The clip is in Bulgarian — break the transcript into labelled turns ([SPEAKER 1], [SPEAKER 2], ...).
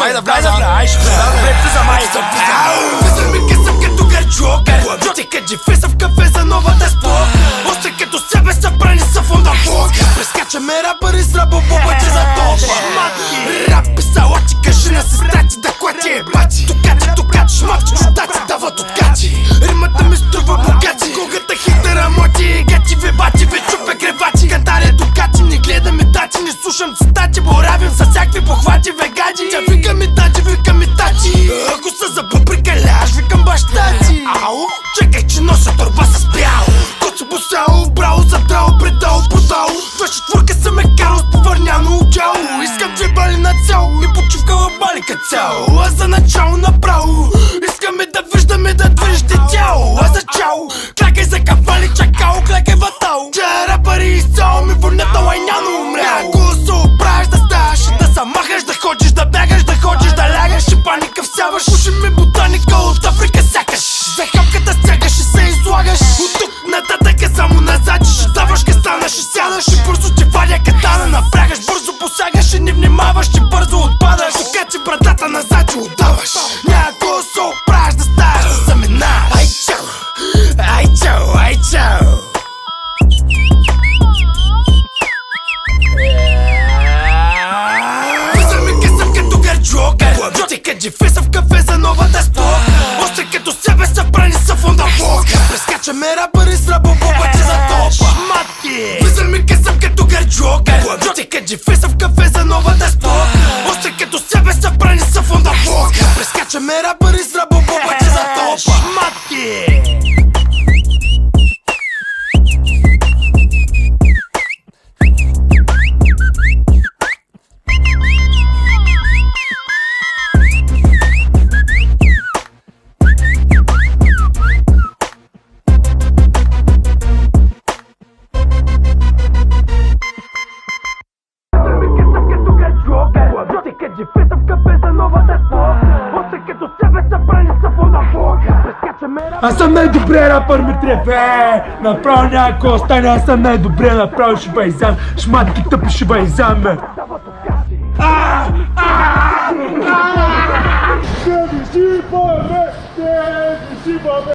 [SPEAKER 1] Май да вляза.
[SPEAKER 2] Влизам и късам като гарджокер. Ти каджи феса в кафе за новата спорт. Още като себе събрани са фонда блок. Прескачаме рапъри с рабо побаче за топа. Рап писала ти кажи на сестра ти да клати е бати. Токачи, шматки, чудаци дават откачи. Римата ми струва богачи. Когата хитера моти, гачи ви бачи, ви чупе кревачи. Кантаря докачи, не гледаме дачи, не слушам цитати. Боравим с всякакви похвати вегаджи. Тя вика ми тачи, вика ми тачи. Ако са за бъбрика ляж, викам баща ти. Ау, чекай, че нося торба с бял. Коцо босяло, браво, задрало, предало, продало. 24-ка съм ме карал с повърняно отяло. Искам 2 бали на цяло и почивка балика цяло. А за начало направо искаме да виждаме да движите тяло. А за чао, клякай за кавали, чакао, клякай ватао. Че рапъри изцяло ми върнят на лайняно умрял. Ако се оправиш да ставаш, да се махаш, да ходиш, да бягаш, да ходиш, да лягаш и паника всяваш. Пуши ми ботаника от Африка сякаш. За хапката стягаш и се излагаш. От тук нататък е само назад, ще даваш, ке станаш и сядаш. И бързо ти вадя катана, напрягаш, бързо посягаш и не внимаваш, че бързо отпадаш. Така че братата назад ти отдаваш. Някой се оправиш да ставаш, да заминаш. Ай чао, ай чао, ай чао. Влизам и късам като гарджокер. Ти каджи феса в кафе за новата спорт. Още като себе събрани са фонда блок. Прескачаме рапъри с рабо побаче за топа. Влизам и късам като гарджокер. Ти каджи феса в кафе за новата спорт. Още като себе събрани са фонда блок. Прескачаме рапъри с рабо побаче за топа. Каджи феса в кафе за новата спорт. Още като себе събрани са фонда блок. Прескачаме рапъри.
[SPEAKER 3] Аз съм най-добрият рапър, ми трефе. Направо някой остане, аз съм най-добрият. Направо ще байзам. Шматки тъпи ще байзам, бе.